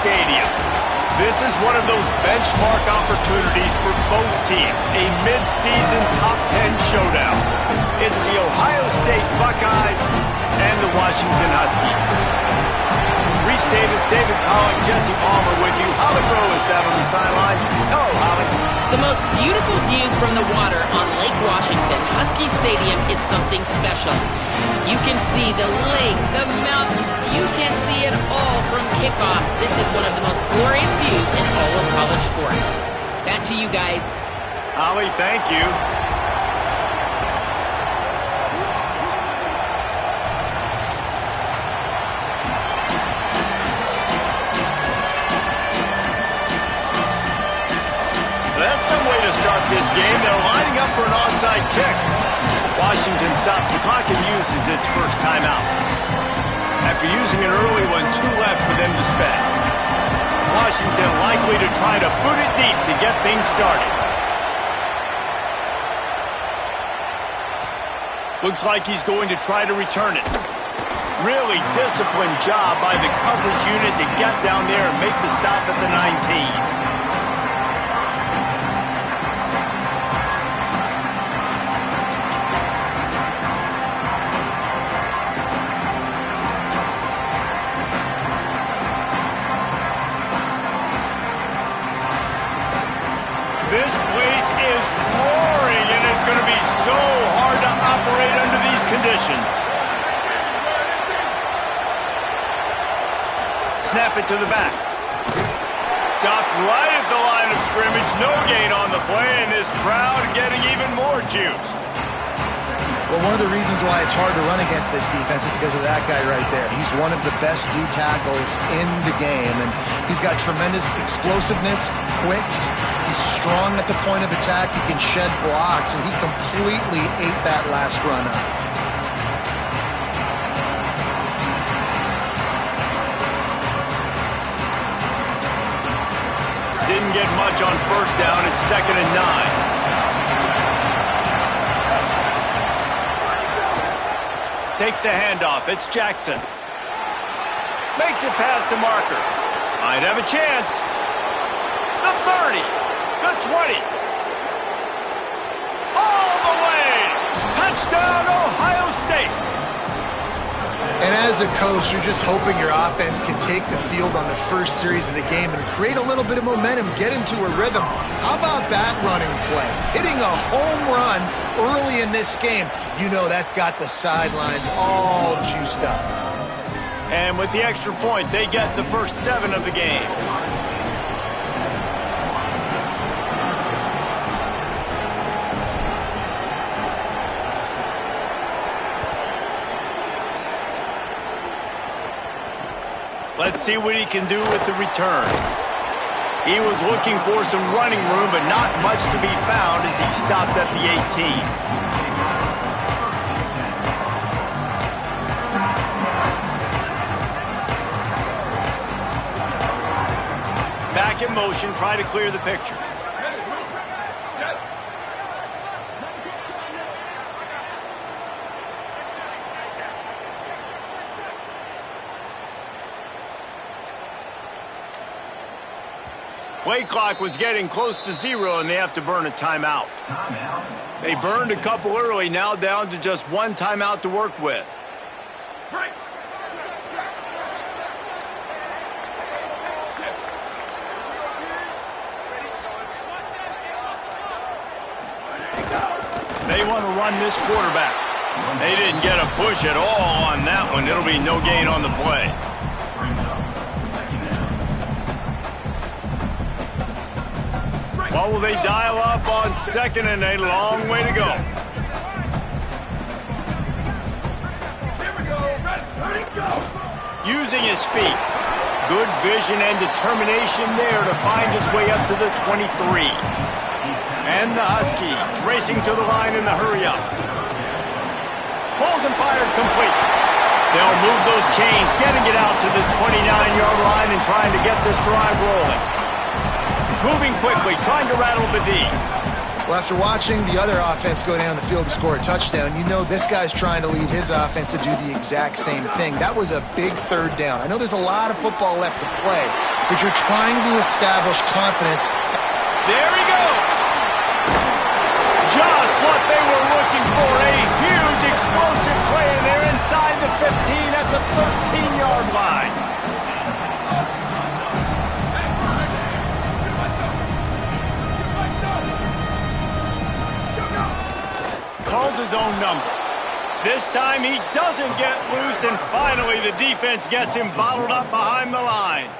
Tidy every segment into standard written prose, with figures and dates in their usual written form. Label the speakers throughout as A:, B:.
A: Stadium. This is one of those benchmark opportunities for both teams, a mid-season top 10 showdown. It's the Ohio State Buckeyes and the Washington Huskies. Reese Davis, David Pollock, Jesse Palmer with you. Holly Rowe is down on the sideline. Hello, Holly.
B: The most beautiful views from the water on Lake Washington, Husky Stadium, is something special. You can see the lake, the mountains. You can see it all from kickoff. This is one of the most glorious views in all of college sports. Back to you guys.
A: Holly, thank you. That's some way to start this game. They're lining up for an onside kick. Washington stops the clock and uses its first timeout. After using an early one, 2 left for them to spend. Washington likely to try to boot it deep to get things started. Looks like he's going to try to return it. Really disciplined job by the coverage unit to get down there and make the stop at the 19. This place is roaring, and it's going to be so hard to operate under these conditions. Snap it to the back. Stopped right at the line of scrimmage. No gain on the play, and this crowd getting even more juiced.
C: Well, one of the reasons why it's hard to run against this defense is because of that guy right there. He's one of the best D tackles in the game, and he's got tremendous explosiveness, quicks. He's strong at the point of attack. He can shed blocks, and he completely ate that last run up.
A: Didn't get much on first down. It's 2nd and 9. Takes the handoff. It's Jackson. Makes it past the marker. Might have a chance. The 30. The 20. All the way. Touchdown, Ohio State.
C: And as a coach, you're just hoping your offense can take the field on the first series of the game and create a little bit of momentum, get into a rhythm. How about that running play? Hitting a home run early in this game. You know that's got the sidelines all juiced up.
A: And with the extra point, they get the first 7 of the game. Let's see what he can do with the return. He was looking for some running room, but not much to be found as he stopped at the 18. Back in motion, try to clear the picture. Play clock was getting close to 0, and they have to burn a timeout. They burned a couple early, now down to just 1 timeout to work with. They want to run this quarterback. They didn't get a push at all on that one. It'll be no gain on the play. What will they dial up on 2nd and a long way to go? Using his feet. Good vision and determination there to find his way up to the 23. And the Huskies racing to the line in the hurry-up. Pulls and fired complete. They'll move those chains, getting it out to the 29-yard line and trying to get this drive rolling. Moving quickly, trying to rattle the D.
C: Well, after watching the other offense go down the field and score a touchdown, you know this guy's trying to lead his offense to do the exact same thing. That was a big third down. I know there's a lot of football left to play, but you're trying to establish confidence.
A: There he goes. Just what they were looking for. A huge explosive play, and they're inside the 15 at the 13-yard line. Calls his own number. This time he doesn't get loose, and finally the defense gets him bottled up behind the line.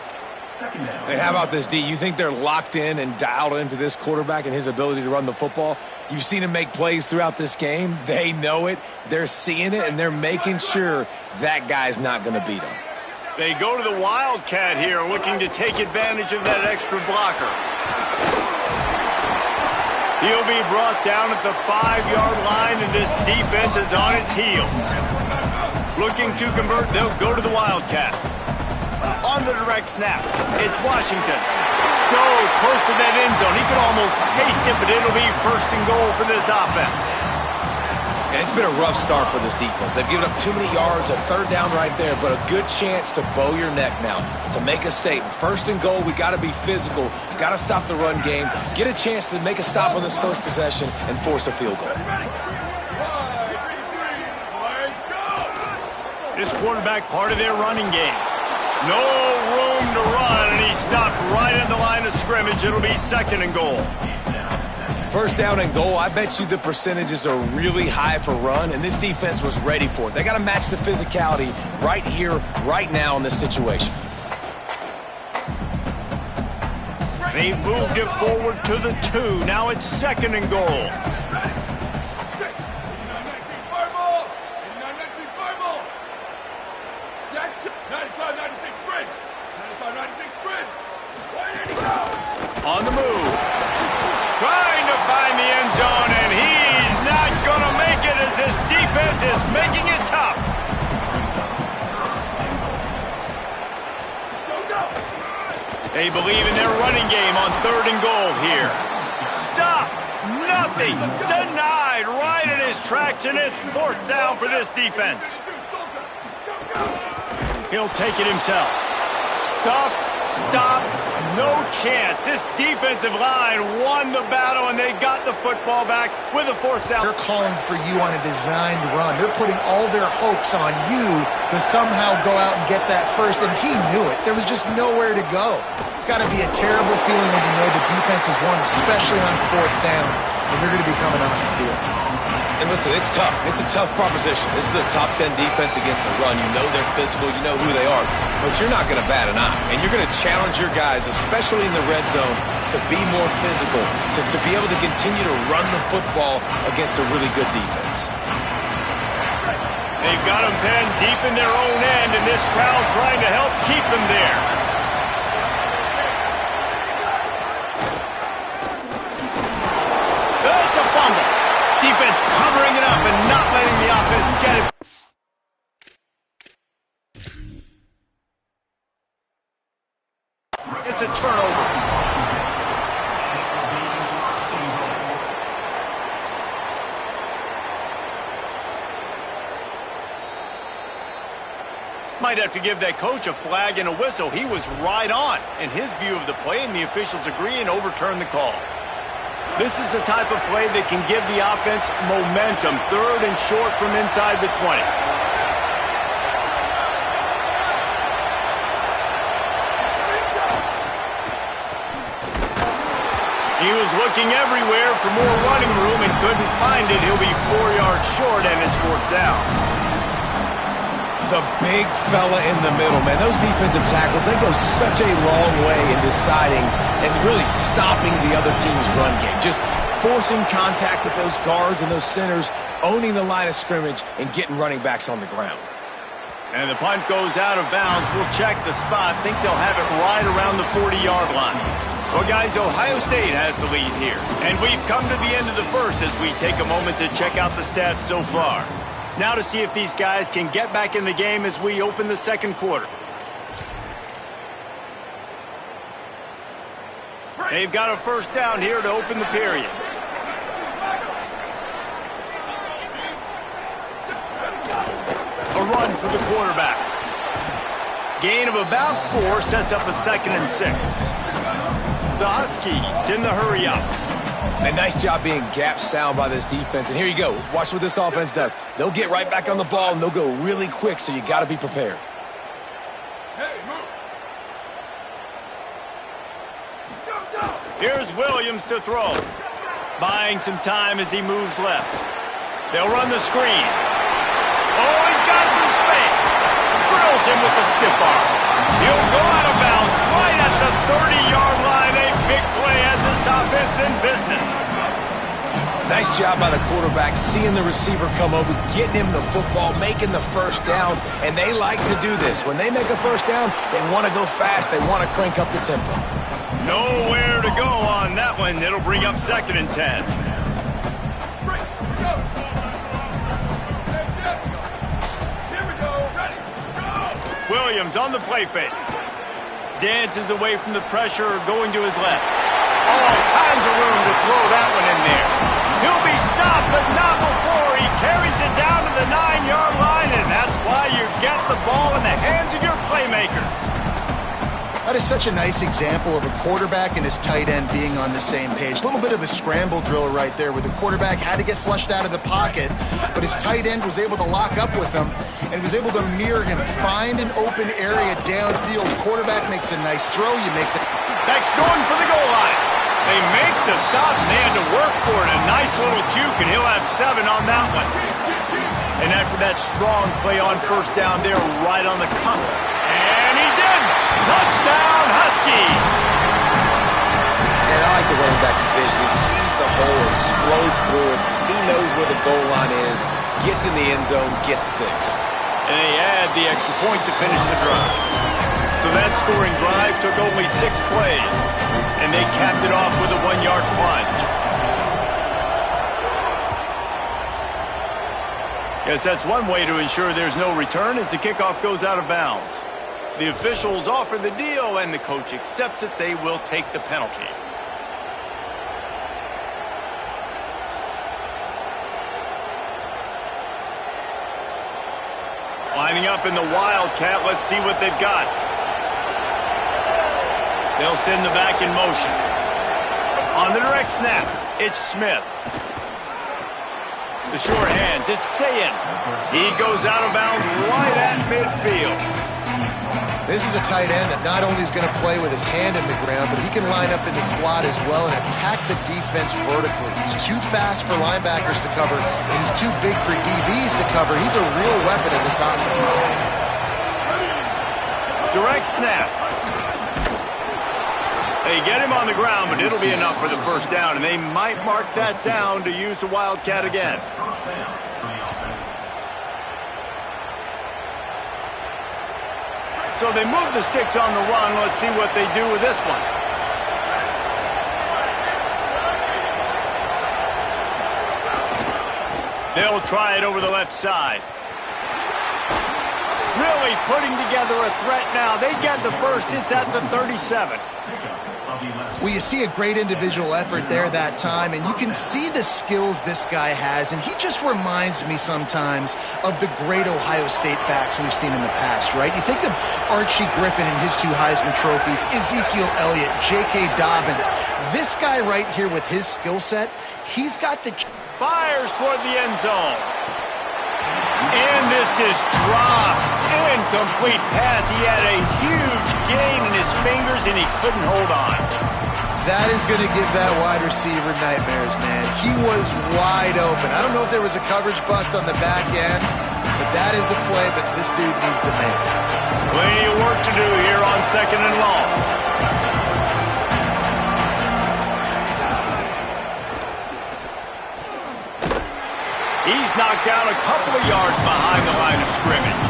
D: Hey, how about this, D? You think they're locked in and dialed into this quarterback and his ability to run the football? You've seen him make plays throughout this game. They know it. They're seeing it, and they're making sure that guy's not going to beat him.
A: They go to the Wildcat here, looking to take advantage of that extra blocker. He'll be brought down at the 5-yard line, and this defense is on its heels. Looking to convert, they'll go to the Wildcat. On the direct snap, it's Washington. So close to that end zone, he can almost taste it, but it'll be first and goal for this offense.
D: And it's been a rough start for this defense. They've given up too many yards, a third down right there, but a good chance to bow your neck now, to make a statement. First and goal, we got to be physical, got to stop the run game, get a chance to make a stop on this first possession, and force a field goal.
A: This quarterback, part of their running game. No room to run, and he stopped right at the line of scrimmage. It'll be second and goal.
D: First down and goal, I bet you the percentages are really high for run, and this defense was ready for it. They got to match the physicality right here, right now in this situation.
A: They moved it forward to the 2. Now it's second and goal. On the move. Trying to find the end zone, and he's not going to make it as this defense is making it tough. They believe in their running game on third and goal here. Stop! Nothing! Denied right in his tracks, and it's fourth down for this defense. He'll take it himself. Stuffed, stopped, no chance. This defensive line won the battle, and they got the football back with a fourth down.
C: They're calling for you on a designed run. They're putting all their hopes on you to somehow go out and get that first, and he knew it. There was just nowhere to go. It's got to be a terrible feeling when you know the defense has won, especially on fourth down, and you're going to be coming off the field.
D: And listen, it's tough. It's a tough proposition. This is a top 10 defense against the run. You know they're physical. You know who they are. But you're not going to bat an eye. And you're going to challenge your guys, especially in the red zone, to be more physical, to be able to continue to run the football against a really good defense.
A: They've got them penned deep in their own end, and this crowd trying to help keep them there. It's a fumble. Defense covering it up and not letting the offense get it. It's a turnover. Might have to give that coach a flag and a whistle. He was right on in his view of the play, and the officials agree and overturn the call. This is the type of play that can give the offense momentum. Third and short from inside the 20. He was looking everywhere for more running room and couldn't find it. He'll be 4 yards short, and it's fourth down.
D: The big fella in the middle, man. Those defensive tackles, they go such a long way in deciding and really stopping the other team's run game. Just forcing contact with those guards and those centers, owning the line of scrimmage, and getting running backs on the ground.
A: And the punt goes out of bounds. We'll check the spot. Think they'll have it right around the 40-yard line. Well, guys, Ohio State has the lead here. And we've come to the end of the first as we take a moment to check out the stats so far. Now to see if these guys can get back in the game as we open the second quarter. They've got a first down here to open the period. run for the quarterback. Gain of about 4 sets up a 2nd and 6. The Huskies in the hurry-up.
D: A nice job being gap sound by this defense. And here you go. Watch what this offense does. They'll get right back on the ball, and they'll go really quick, so you got to be prepared.
A: Here's Williams to throw. Buying some time as he moves left. They'll run the screen. Oh, he's got some space. Drills him with the stiff arm. He'll go out of bounds right at the 30-yard line. A big play as this offense in business.
D: Nice job by the quarterback, seeing the receiver come over, getting him the football, making the first down, and they like to do this. When they make a first down, they want to go fast. They want to crank up the tempo.
A: Nowhere to go on that one. It'll bring up 2nd and 10. Williams on the play fake. Dances away from the pressure, going to his left. All kinds of room to throw that one in there. He'll be stopped, but not before he carries it down to the 9-yard line, and that's why you get the ball in the hands of your playmakers.
C: That is such a nice example of a quarterback and his tight end being on the same page. A little bit of a scramble drill right there where the quarterback had to get flushed out of the pocket, but his tight end was able to lock up with him and was able to mirror him, find an open area downfield. Quarterback makes a nice throw. You make the...
A: Beck's going for the goal line. They make the stop, and they had to work for it. A nice little juke, and he'll have 7 on that one. And after that strong play on first down, they're right on the cusp. And he's in! Touchdown, Huskies!
D: And I like the running back's vision. He sees the hole, explodes through it. He knows where the goal line is, gets in the end zone, gets 6.
A: And they add the extra point to finish the drive. So that scoring drive took only 6 plays, and they capped it off with a 1-yard plunge. Yes, that's one way to ensure there's no return as the kickoff goes out of bounds. The officials offer the deal, and the coach accepts it. They will take the penalty. Lining up in the Wildcat. Let's see what they've got. They'll send the back in motion. On the direct snap, it's Smith. The short hands, it's Sayin. He goes out of bounds right at midfield.
C: This is a tight end that not only is going to play with his hand in the ground, but he can line up in the slot as well and attack the defense vertically. He's too fast for linebackers to cover, and he's too big for DBs to cover. He's a real weapon in this offense.
A: Direct snap. They get him on the ground, but it'll be enough for the first down, and they might mark that down to use the Wildcat again. So they move the sticks on the run. Let's see what they do with this one. They'll try it over the left side. Really putting together a threat now. They get the first. It's at the 37.
C: Well, you see a great individual effort there that time, and you can see the skills this guy has, and he just reminds me sometimes of the great Ohio State backs we've seen in the past, right? You think of Archie Griffin and his 2 Heisman trophies, Ezekiel Elliott, J.K. Dobbins. This guy right here with his skill set, he's got the...
A: Fires toward the end zone. And this is dropped. Incomplete pass. He had a huge gain in his fingers, and he couldn't hold on.
C: That is going to give that wide receiver nightmares, man. He was wide open. I don't know if there was a coverage bust on the back end, but that is a play that this dude needs to make.
A: Plenty of work to do here on 2nd and long. He's knocked down a couple of yards behind the line of scrimmage.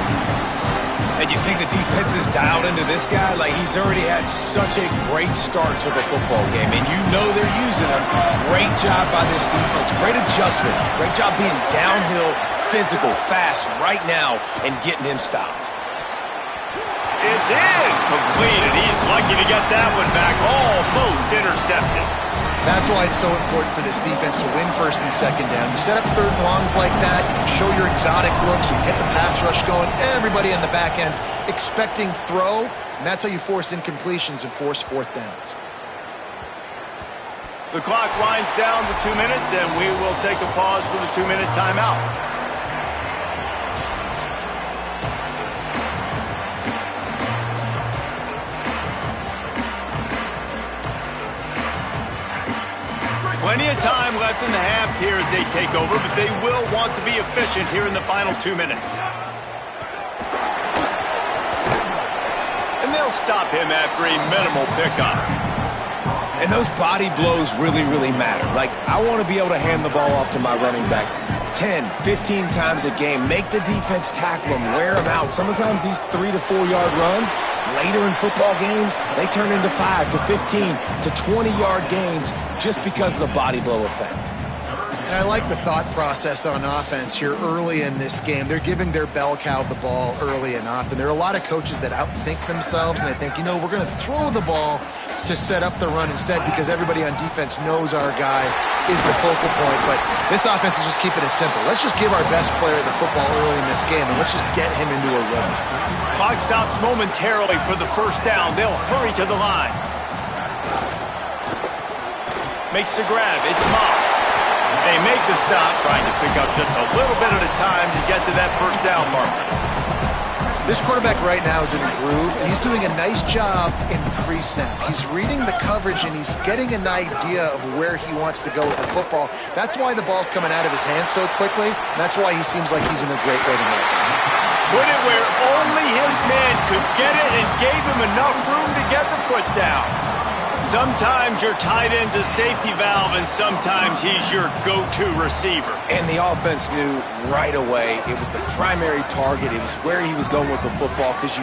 D: And you think the defense is dialed into this guy? Like, he's already had such a great start to the football game, and you know they're using him. Great job by this defense. Great adjustment. Great job being downhill, physical, fast right now, and getting him stopped.
A: It's in. Completed. He's lucky to get that one back. Almost intercepted.
C: That's why it's so important for this defense to win first and second down. You set up third and longs like that, you can show your exotic looks, you get the pass rush going, everybody on the back end expecting throw, and that's how you force incompletions and force fourth downs.
A: The clock winds down to 2 minutes, and we will take a pause for the 2-minute timeout. Plenty of time left in the half here as they take over, but they will want to be efficient here in the final 2 minutes. And they'll stop him after a minimal pickup.
D: And those body blows really, really matter. Like, I want to be able to hand the ball off to my running back 10, 15 times a game. Make the defense tackle them, wear them out. Sometimes these 3 to 4 yard runs, later in football games, they turn into 5 to 15 to 20 yard gains just because of the body blow effect.
C: And I like the thought process on offense here early in this game. They're giving their bell cow the ball early and often. There are a lot of coaches that outthink themselves, and they think, we're going to throw the ball to set up the run instead because everybody on defense knows our guy is the focal point. But this offense is just keeping it simple. Let's just give our best player the football early in this game, and let's just get him into a rhythm.
A: Clock stops momentarily for the first down. They'll hurry to the line. Makes the grab. It's Moss. They make the stop, trying to pick up just a little bit at a time to get to that first down marker.
C: This quarterback right now is in a groove, and he's doing a nice job in pre-snap. He's reading the coverage, and he's getting an idea of where he wants to go with the football. That's why the ball's coming out of his hands so quickly, and that's why he seems like he's in a great rhythm right now.
A: Put it where only his man could get it and gave him enough room to get the foot down. Sometimes your tight end's a safety valve, and sometimes he's your go-to receiver.
D: And the offense knew right away it was the primary target. It was where he was going with the football because you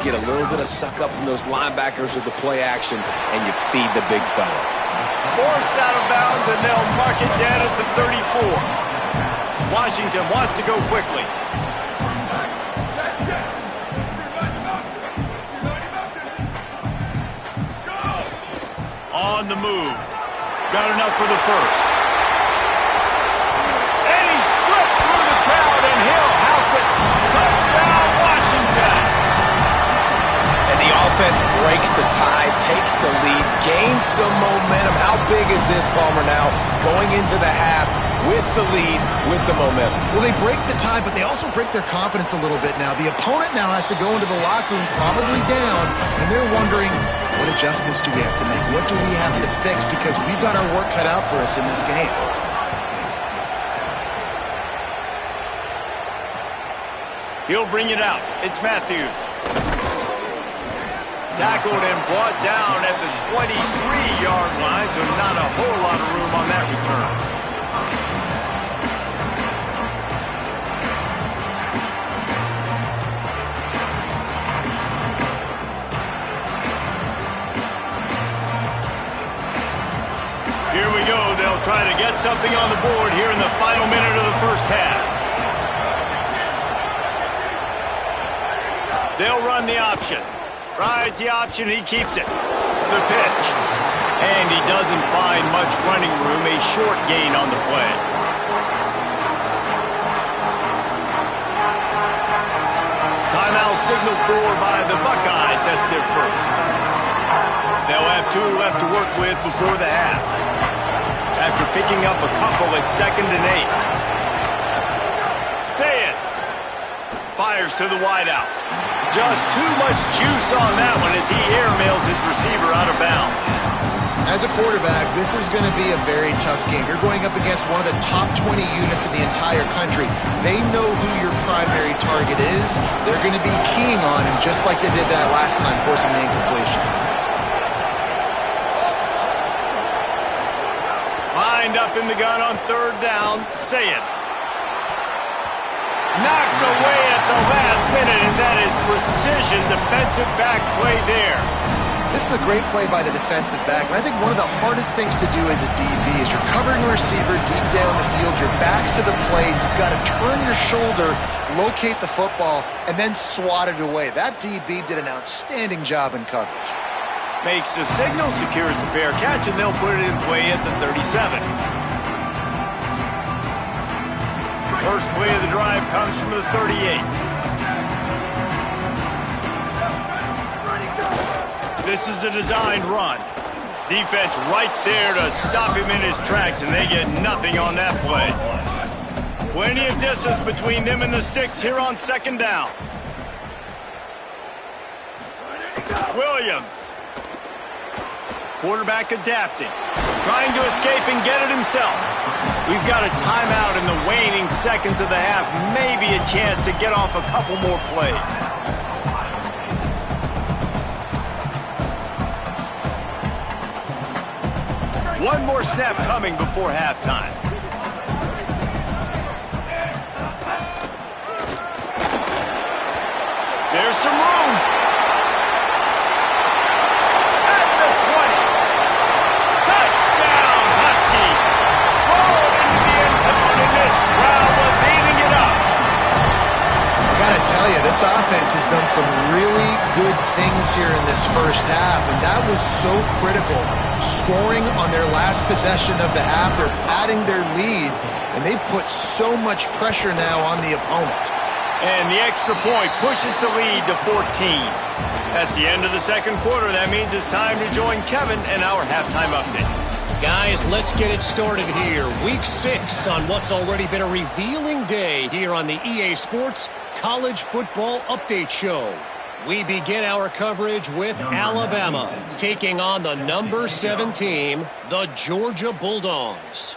D: get a little bit of suck up from those linebackers with the play action, and you feed the big fella.
A: Forced out of bounds, and they'll mark it down at the 34. Washington wants to go quickly. On the move. Got enough for the first. And he slipped through the crowd, and he'll house it. Touchdown, Washington.
D: And the offense breaks the tie, takes the lead, gains some momentum. How big is this, Palmer, now? Going into the half with the lead, with the momentum.
C: Well, they break the tie, but they also break their confidence a little bit now. The opponent now has to go into the locker room probably down, and they're wondering, what adjustments do we have to make? What do we have to fix? Because we've got our work cut out for us in this game.
A: He'll bring it out. It's Matthews. Tackled and brought down at the 23-yard line, so not a whole lot of room on that return. Here we go. They'll try to get something on the board here in the final minute of the first half. They'll run the option. Rides the option. He keeps it. The pitch. And he doesn't find much running room. A short gain on the play. Timeout signaled for by the Buckeyes. That's their first. They'll have 2 left to work with before the half. After picking up a couple at 2nd and 8. Say it. Fires to the wideout. Just too much juice on that one as he airmails his receiver out of bounds.
C: As a quarterback, this is going to be a very tough game. You're going up against one of the top 20 units in the entire country. They know who your primary target is. They're going to be keying on him just like they did that last time, forcing the incompletion.
A: Lined up in the gun on 3rd down. Say it. Knocked away at the last minute, and that is precision defensive back play there.
C: This is a great play by the defensive back, and I think one of the hardest things to do as a DB is you're covering a receiver deep down the field, your back's to the plate, you've got to turn your shoulder, locate the football, and then swat it away. That DB did an outstanding job in coverage.
A: Makes the signal, secures the fair catch, and they'll put it in play at the 37. First play of the drive comes from the 38. This is a designed run. Defense right there to stop him in his tracks, and they get nothing on that play. Plenty of distance between them and the sticks here on second down. Williams. Quarterback adapting. Trying to escape and get it himself. We've got a timeout in the waning seconds of the half. Maybe a chance to get off a couple more plays. One more snap coming before halftime. There's some room. At the 20. Touchdown, Husky. Rolled into the end zone, and this crowd was eating it up.
C: I gotta tell you, this offense has done some really good things here in this first half, and that was so critical. Scoring on their last possession of the half, they're padding their lead, and they've put so much pressure now on the opponent.
A: And the extra point pushes the lead to 14. That's the end of the second quarter. That means it's time to join Kevin and our halftime update.
E: Guys, let's get it started here. Week 6 on what's already been a revealing day here on the EA Sports College Football Update Show. We begin our coverage with Alabama taking on the number 7 team, the Georgia Bulldogs.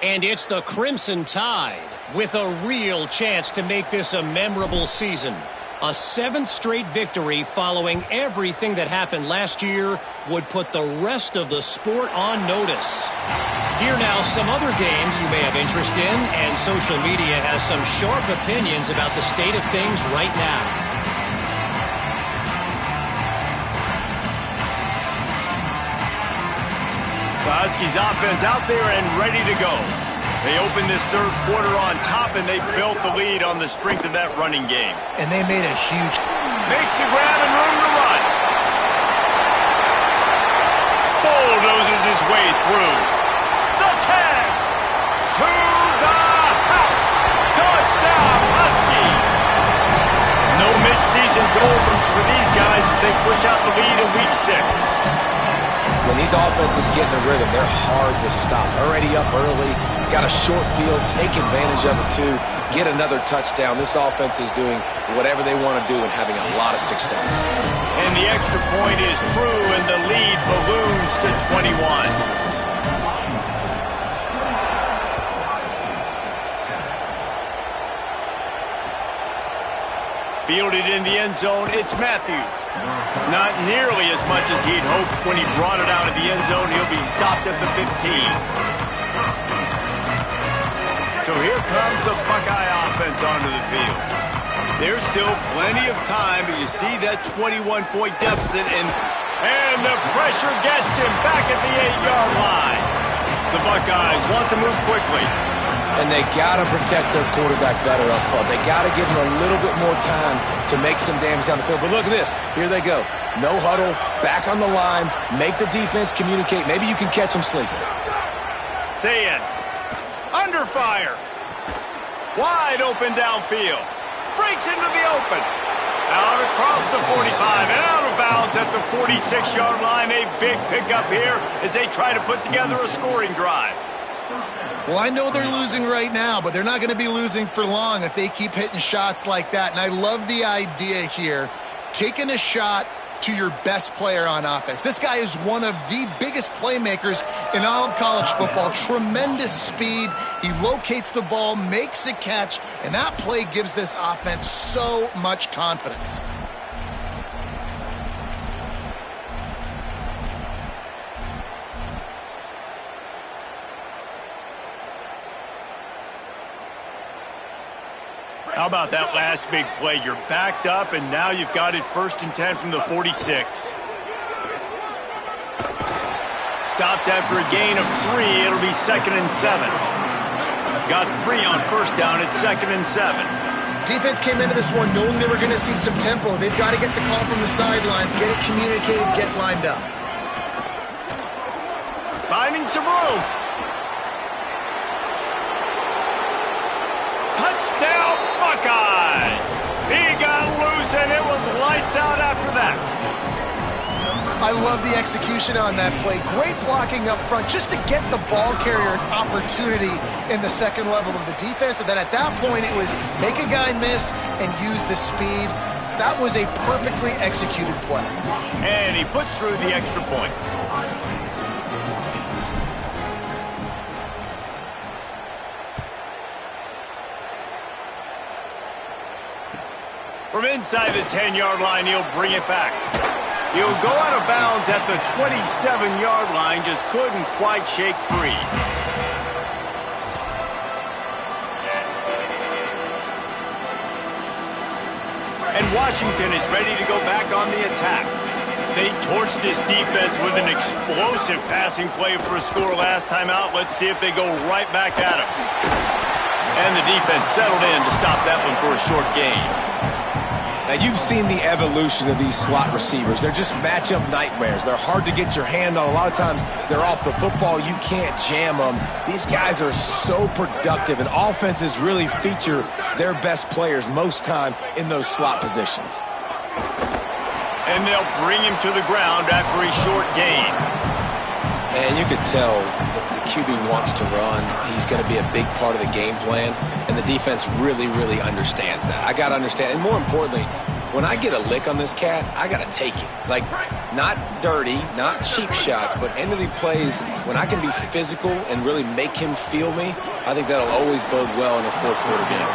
E: And it's the Crimson Tide with a real chance to make this a memorable season. A 7th straight victory following everything that happened last year would put the rest of the sport on notice. Here now some other games you may have interest in, and social media has some sharp opinions about the state of things right now.
A: The Huskies offense out there and ready to go. They opened this third quarter on top, and they built the lead on the strength of that running game.
C: And they made a huge...
A: Makes a grab and room to run. Bulldozes his way through. The tag. To the house. Touchdown, Huskies. No midseason doldrums for these guys as they push out the lead in Week 6.
D: When these offenses get in a rhythm, they're hard to stop. Already up early, got a short field, take advantage of it too, get another touchdown. This offense is doing whatever they want to do and having a lot of success.
A: And the extra point is true, and the lead balloons to 21. Fielded in the end zone, it's Matthews. Not nearly as much as he'd hoped when he brought it out of the end zone. He'll be stopped at the 15. So here comes the Buckeye offense onto the field. There's still plenty of time, but you see that 21-point deficit, and the pressure gets him back at the 8-yard line. The Buckeyes want to move quickly.
D: And they got to protect their quarterback better up front. They got to give him a little bit more time to make some damage down the field. But look at this. Here they go. No huddle, back on the line, make the defense communicate. Maybe you can catch them sleeping.
A: Saying, under fire. Wide open downfield. Breaks into the open. Out across the 45 and out of bounds at the 46-yard line. A big pickup here as they try to put together a scoring drive.
C: Well, I know they're losing right now, but they're not going to be losing for long if they keep hitting shots like that. And I love the idea here, taking a shot to your best player on offense. This guy is one of the biggest playmakers in all of college football. Tremendous speed. He locates the ball, makes a catch, and that play gives this offense so much confidence.
A: How about that last big play? You're backed up, and now you've got it 1st and 10 from the 46. Stopped after a gain of 3. It'll be 2nd and 7. Got 3 on 1st down. It's 2nd and 7.
C: Defense came into this one knowing they were going to see some tempo. They've got to get the call from the sidelines, get it communicated, get lined up.
A: finding some room. Touchdown, Buckeyes! He got loose, and it was lights out after that.
C: I love the execution on that play. Great blocking up front just to get the ball carrier an opportunity in the second level of the defense. And then at that point, it was make a guy miss and use the speed. That was a perfectly executed play.
A: And he puts through the extra point. From inside the 10-yard line, he'll bring it back. He'll go out of bounds at the 27-yard line, just couldn't quite shake free. And Washington is ready to go back on the attack. They torched this defense with an explosive passing play for a score last time out. Let's see if they go right back at him. And the defense settled in to stop that one for a short gain.
D: Now, you've seen the evolution of these slot receivers. They're just matchup nightmares. They're hard to get your hand on. A lot of times, they're off the football. You can't jam them. These guys are so productive, and offenses really feature their best players most time in those slot positions.
A: And they'll bring him to the ground after a short gain.
D: And you could tell if the QB wants to run, he's going to be a big part of the game plan, and the defense really, really understands that. I got to understand, and more importantly, when I get a lick on this cat, I got to take it. Like, not dirty, not cheap shots, but end of the plays, when I can be physical and really make him feel me, I think that'll always bode well in a fourth quarter game.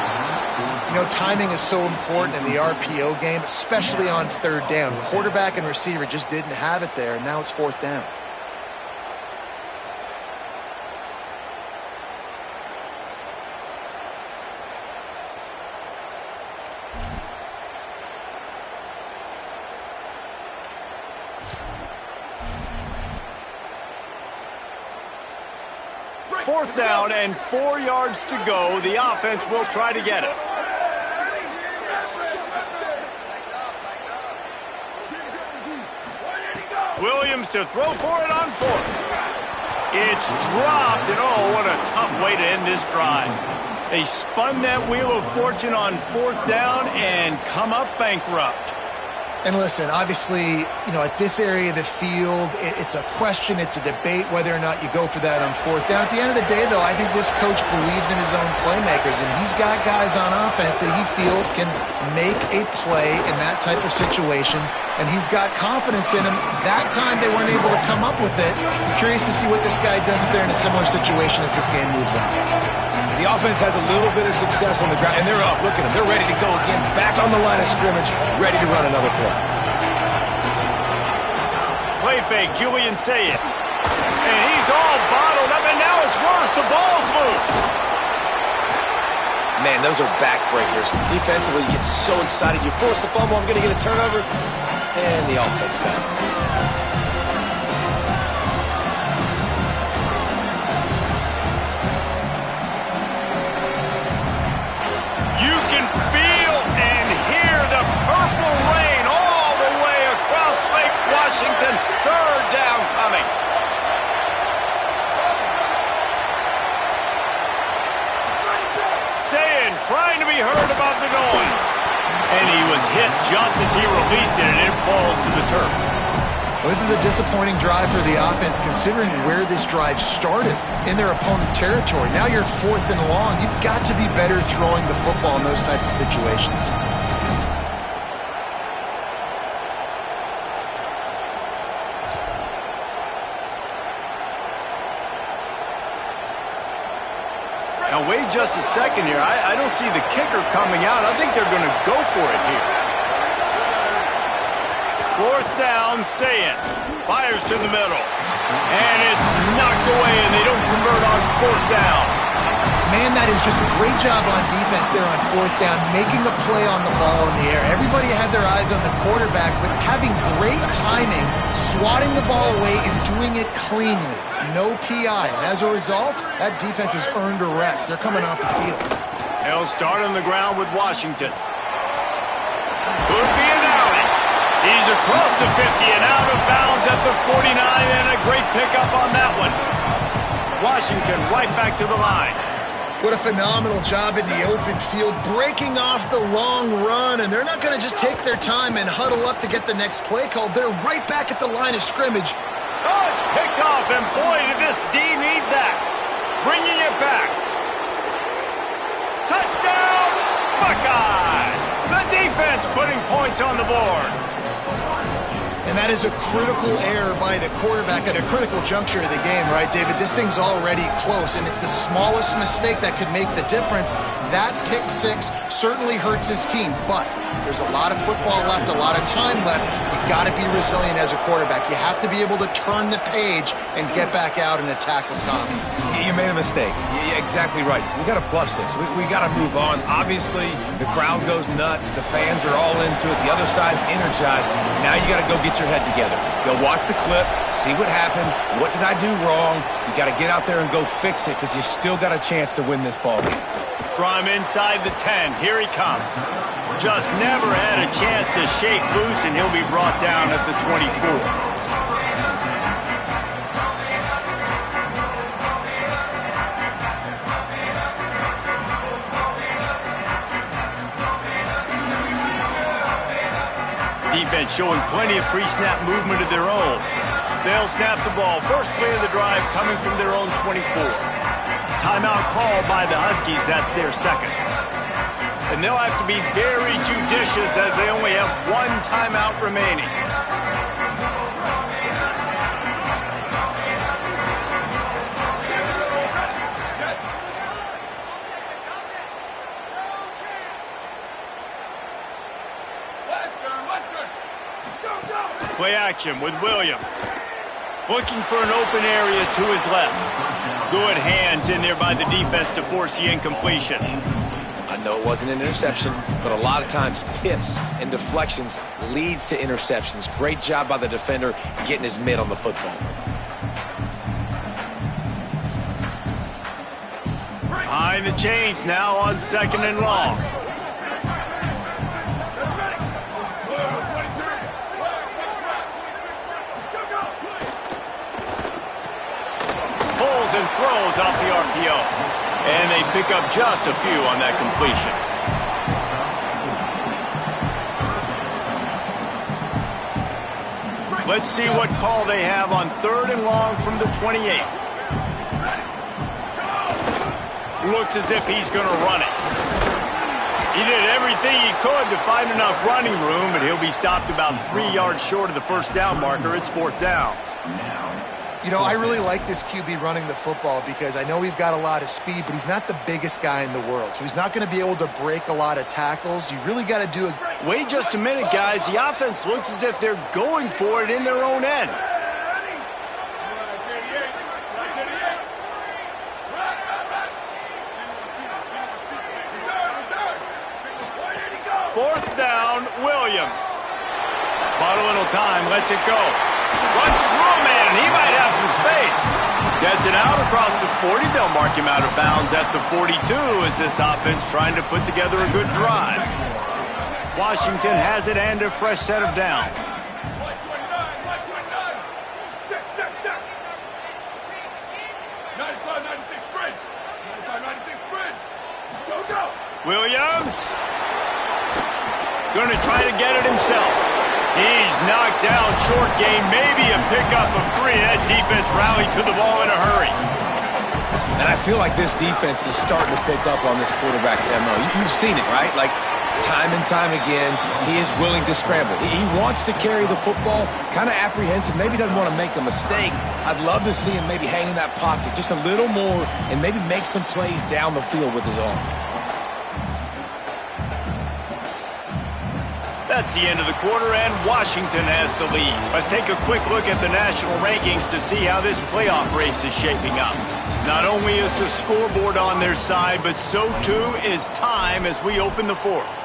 C: You know, timing is so important in the RPO game, especially on third down. Quarterback and receiver just didn't have it there, and now it's fourth down.
A: Fourth down and 4 yards to go. The offense will try to get it. Williams to throw for it on fourth. It's dropped, and oh, what a tough way to end this drive. They spun that wheel of fortune on fourth down and come up bankrupt.
C: And listen, obviously, you know, at this area of the field, it's a question, it's a debate whether or not you go for that on fourth down. At the end of the day, though, I think this coach believes in his own playmakers, and he's got guys on offense that he feels can make a play in that type of situation, and he's got confidence in him. That time they weren't able to come up with it. I'm curious to see what this guy does if they're in a similar situation as this game moves on.
D: The offense has a little bit of success on the ground, and they're up. Look at them. They're ready to go again, back on the line of scrimmage, ready to run another play.
A: Play fake, Julian Ncaa. And he's all bottled up, and now it's worse. The ball's loose.
D: Man, those are backbreakers. Defensively, you get so excited. You force the fumble, I'm going to get a turnover, and the offense fast.
A: You can feel and hear the purple rain all the way across Lake Washington. Third down coming. Ncaa trying to be heard above the noise. And he was hit just as he released it, and it falls to the turf.
C: Well, this is a disappointing drive for the offense, considering where this drive started, in their opponent territory. Now you're fourth and long. You've got to be better throwing the football in those types of situations.
A: Now, wait just a second here. I don't see the kicker coming out. I think they're going to go for it here. Fourth down, Ncaa fires to the middle. And it's knocked away, and they don't convert on fourth down.
C: Man, that is just a great job on defense there on fourth down, making a play on the ball in the air. Everybody had their eyes on the quarterback, but having great timing, swatting the ball away, and doing it cleanly. No PI. And as a result, that defense has earned a rest. They're coming off the field.
A: They'll start on the ground with Washington. Could be an outing. He's across the 50 and out of bounds at the 49, and a great pickup on that one. Washington right back to the line.
C: What a phenomenal job in the open field, breaking off the long run, and they're not going to just take their time and huddle up to get the next play called. They're right back at the line of scrimmage.
A: Oh, it's picked off, and boy, did this D need that. Bringing it back. Touchdown, Buckeye! The defense putting points on the board.
C: And that is a critical error by the quarterback at a critical juncture of the game, right, David? This thing's already close, and it's the smallest mistake that could make the difference. That pick six certainly hurts his team, but there's a lot of football left, a lot of time left. You've got to be resilient as a quarterback. You have to be able to turn the page and get back out and attack with confidence.
D: You made a mistake. You're exactly right. We got to flush this. We got to move on. Obviously, the crowd goes nuts. The fans are all into it. The other side's energized. Now you got to go get your head together. Go watch the clip, see what happened, what did I do wrong. You got to get out there and go fix it because you still got a chance to win this ball game.
A: From inside the 10, here he comes. Just never had a chance to shake loose, and he'll be brought down at the 24. Defense showing plenty of pre-snap movement of their own. They'll snap the ball. First play of the drive coming from their own 24. Timeout called by the Huskies. That's their second. And they'll have to be very judicious as they only have one timeout remaining. Play action with Williams. Looking for an open area to his left. Good hands in there by the defense to force the incompletion.
D: I know it wasn't an interception, but a lot of times tips and deflections leads to interceptions. Great job by the defender getting his mitt on the football.
A: Behind the chains now on 2nd and long. And throws off the RPO. And they pick up just a few on that completion. Let's see what call they have on 3rd and long from the 28. Looks as if he's going to run it. He did everything he could to find enough running room, but he'll be stopped about 3 yards short of the first down marker. It's 4th down.
C: You know, I really like this QB running the football because I know he's got a lot of speed, but he's not the biggest guy in the world. So he's not going to be able to break a lot of tackles. You really got to do it.
A: Wait just a minute, guys. The offense looks as if they're going for it in their own end. Fourth down, Williams. Bought a little time, lets it go. Runs through a man, and he might have some space. Gets it out across the 40. They'll mark him out of bounds at the 42 as this offense trying to put together a good drive. Washington has it and a fresh set of downs. Williams. Going to try to get it himself. He's knocked down, short gain, maybe a pickup of 3. That defense rallied to the ball in a hurry.
D: And I feel like this defense is starting to pick up on this quarterback's MO. You've seen it, right? Like, time and time again, he is willing to scramble. He wants to carry the football, kind of apprehensive, maybe doesn't want to make a mistake. I'd love to see him maybe hang in that pocket just a little more and maybe make some plays down the field with his arm.
A: That's the end of the quarter, and Washington has the lead. Let's take a quick look at the national rankings to see how this playoff race is shaping up. Not only is the scoreboard on their side, but so too is time as we open the 4th.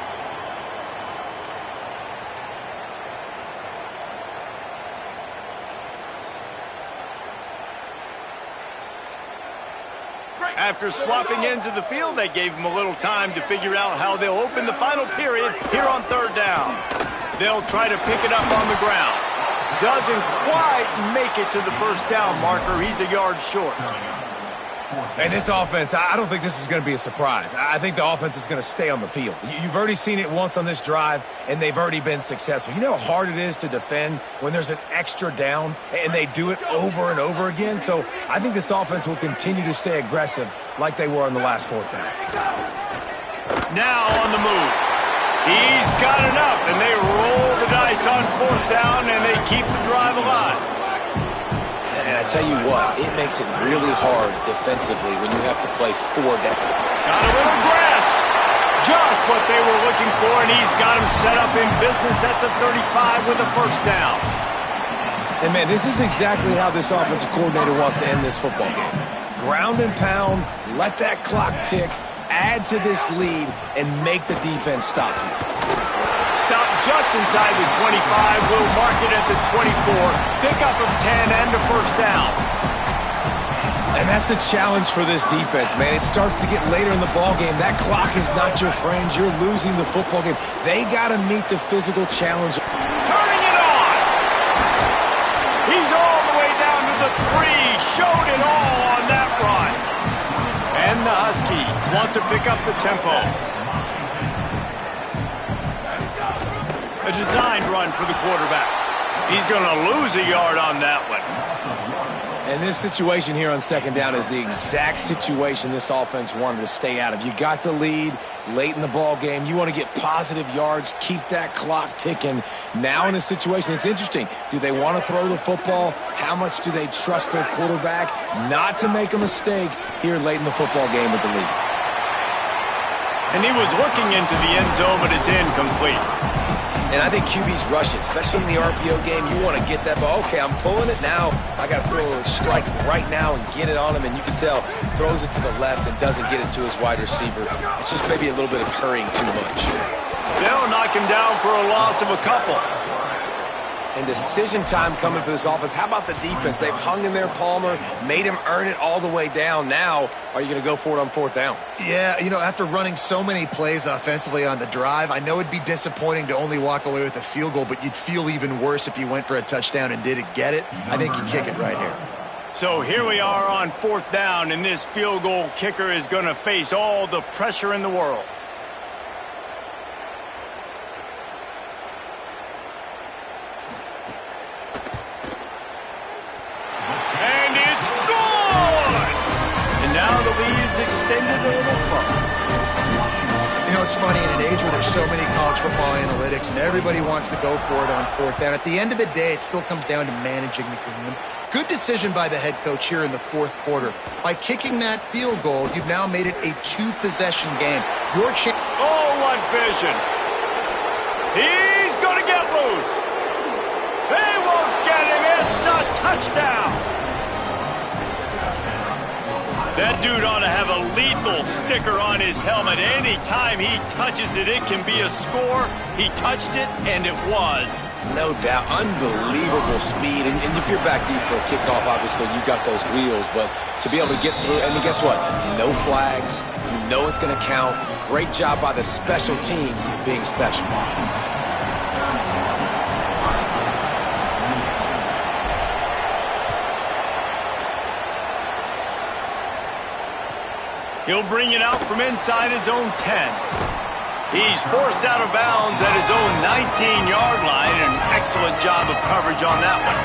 A: After swapping ends of the field, they gave them a little time to figure out how they'll open the final period here on 3rd down. They'll try to pick it up on the ground. Doesn't quite make it to the first down marker. He's a yard short.
D: And this offense, I don't think this is going to be a surprise. I think the offense is going to stay on the field. You've already seen it once on this drive, and they've already been successful. You know how hard it is to defend when there's an extra down, and they do it over and over again? So I think this offense will continue to stay aggressive like they were on the last fourth down.
A: Now on the move. He's got enough, and they roll the dice on fourth down, and they keep the drive alive.
D: And I tell you what, it makes it really hard defensively when you have to play 4 down.
A: Got a little grass. Just what they were looking for, and he's got him set up in business at the 35 with a first down.
D: And, man, this is exactly how this offensive coordinator wants to end this football game. Ground and pound, let that clock tick, add to this lead, and make the defense stop you.
A: Stop just inside the 25. We'll mark it at the 24. Pickup of 10 and a first down.
D: And that's the challenge for this defense, man. It starts to get later in the ballgame. That clock is not your friend. You're losing the football game. They got to meet the physical challenge.
A: Turning it on. He's all the way down to the 3. Showed it all on that run. And the Huskies want to pick up the tempo. A designed run for the quarterback. He's going to lose a yard on that one.
D: And this situation here on second down is the exact situation this offense wanted to stay out of. You got the lead late in the ball game. You want to get positive yards, keep that clock ticking. Now in a situation, it's interesting. Do they want to throw the football? How much do they trust their quarterback not to make a mistake here late in the football game with the lead?
A: And he was looking into the end zone, but it's incomplete.
D: And I think QB's rush it, especially in the RPO game. You want to get that ball. Okay, I'm pulling it now. I got to throw a strike right now and get it on him. And you can tell, throws it to the left and doesn't get it to his wide receiver. It's just maybe a little bit of hurrying too much.
A: They'll knock him down for a loss of a couple.
D: And decision time coming for this offense. How about the defense? They've hung in there, Palmer, made him earn it all the way down. Now, are you going to go for it on fourth down?
C: Yeah, you know, after running so many plays offensively on the drive, I know it'd be disappointing to only walk away with a field goal, but you'd feel even worse if you went for a touchdown and didn't get it. I think you kick it right here.
A: So here we are on fourth down, and this field goal kicker is going to face all the pressure in the world. Extended a little further.
C: You know, it's funny, in an age where there's so many college football analytics and everybody wants to go for it on fourth down, at the end of the day, it still comes down to managing the game. Good decision by the head coach here in the fourth quarter. By kicking that field goal, you've now made it a 2-possession game. Your chance.
A: Oh, what vision. He's going to get loose. They won't get him. It's a touchdown. That dude ought to have a lethal sticker on his helmet. Anytime he touches it, it can be a score. He touched it, and it was.
D: No doubt. Unbelievable speed. And if you're back deep for a kickoff, obviously, you've got those wheels. But to be able to get through, and guess what? No flags. You know it's going to count. Great job by the special teams being special.
A: He'll bring it out from inside his own 10. He's forced out of bounds at his own 19-yard line. An excellent job of coverage on that one.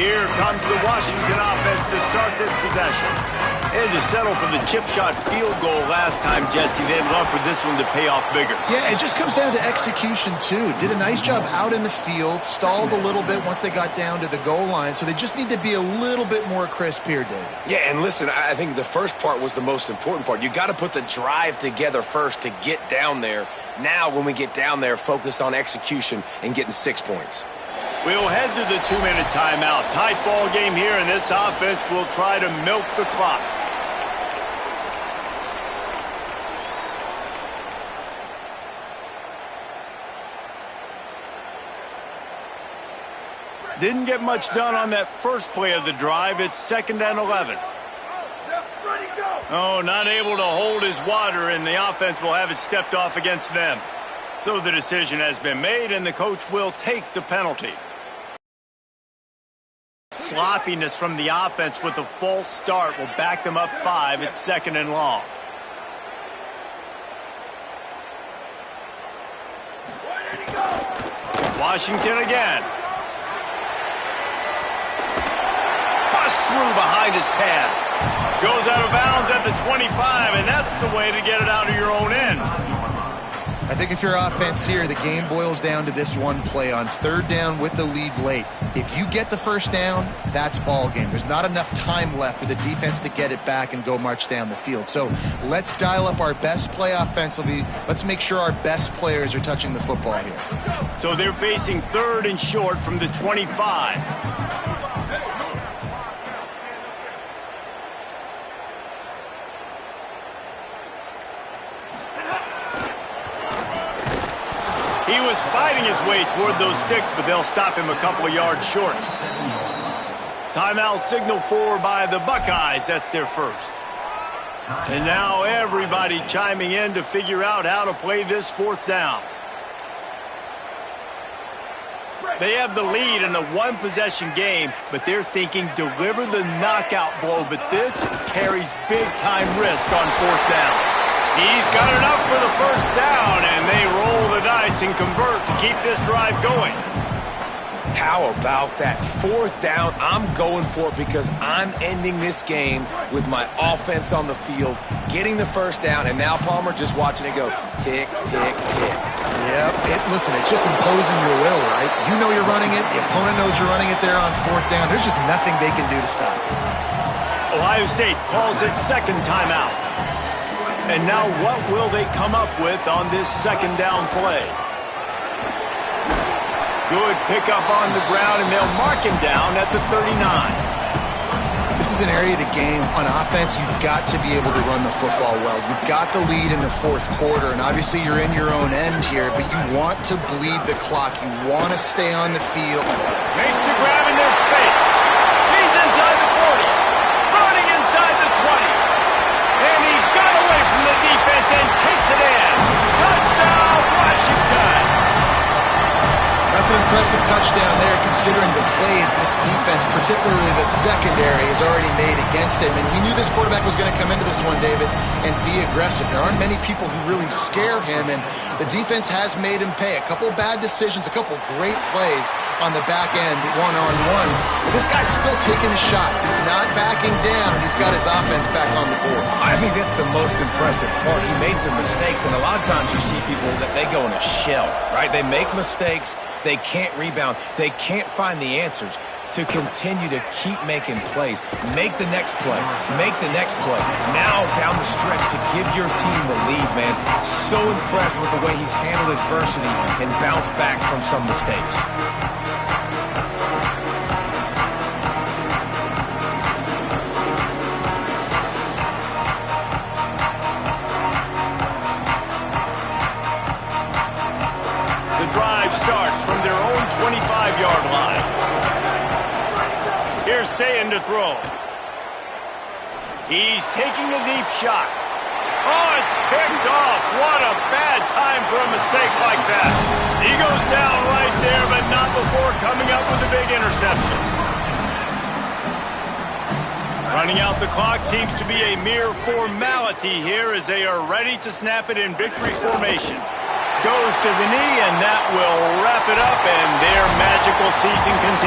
A: Here comes the Washington offense to start this possession. They had to settle for the chip shot field goal last time, Jesse. They'd love for this one to pay off bigger.
C: Yeah, it just comes down to execution, too. Did a nice job out in the field, stalled a little bit once they got down to the goal line, so they just need to be a little bit more crisp here, David.
D: Yeah, and listen, I think the first part was the most important part. You got to put the drive together first to get down there. Now, when we get down there, focus on execution and getting 6 points.
A: We'll head to the 2-minute timeout. Tight ball game here, and this offense will try to milk the clock. Didn't get much done on that first play of the drive. It's 2nd and 11.
F: Ready, go!
A: Oh, not able to hold his water, and the offense will have it stepped off against them. So the decision has been made, and the coach will take the penalty. Sloppiness from the offense with a false start will back them up 5 at 2nd and long. Washington again. Bust through behind his pad. Goes out of bounds at the 25, and that's the way to get it out of your own end.
C: I think if you're offense here, the game boils down to this one play on 3rd down with the lead late. If you get the first down, that's ball game. There's not enough time left for the defense to get it back and go march down the field. So let's dial up our best play offensively. Let's make sure our best players are touching the football here.
A: So they're facing 3rd and short from the 25. He was fighting his way toward those sticks, but they'll stop him a couple of yards short. Timeout signal for by the Buckeyes. That's their first. And now everybody chiming in to figure out how to play this 4th down. They have the lead in a one-possession game, but they're thinking deliver the knockout blow, but this carries big-time risk on 4th down. He's got enough for the first down, and they roll the dice and convert to keep this drive going.
D: How about that 4th down? I'm going for it because I'm ending this game with my offense on the field, getting the first down, and now, Palmer, just watching it go tick, tick, tick.
C: Yep. Listen, it's just imposing your will, right? You know you're running it. The opponent knows you're running it there on 4th down. There's just nothing they can do to stop it.
A: Ohio State calls it 2nd timeout. And now what will they come up with on this 2nd down play? Good pickup on the ground, and they'll mark him down at the 39.
C: This is an area of the game. On offense, you've got to be able to run the football well. You've got the lead in the 4th quarter, and obviously you're in your own end here, but you want to bleed the clock. You want to stay on the field.
A: Makes the grab in their space. He's inside the 40. Running inside the 20. And he got away from the defense and takes it in. Touchdown, Washington.
C: That's an impressive touchdown there, considering the plays this defense, particularly the secondary, has already made against him. And we knew this quarterback was going to come into this one, David, and be aggressive. There aren't many people who really scare him, and the defense has made him pay. A couple bad decisions, a couple great plays on the back end, one-on-one. But this guy's still taking his shots. He's not backing down. He's got his offense back on the board.
D: I think that's the most impressive part. He made some mistakes, and a lot of times you see people that they go in a shell, right? They make mistakes. They can't rebound. They can't find the answers. To continue to keep making plays. Make the next play. Make the next play. Now down the stretch to give your team the lead, man. So impressed with the way he's handled adversity and bounced back from some mistakes.
A: The drive starts from their own 25-yard line. Here's Ncaa to throw. He's taking a deep shot. Oh, it's picked off. What a bad time for a mistake like that. He goes down right there, but not before coming up with a big interception. Running out the clock seems to be a mere formality here as they are ready to snap it in victory formation. Goes to the knee, and that will wrap it up, and their magical season continues.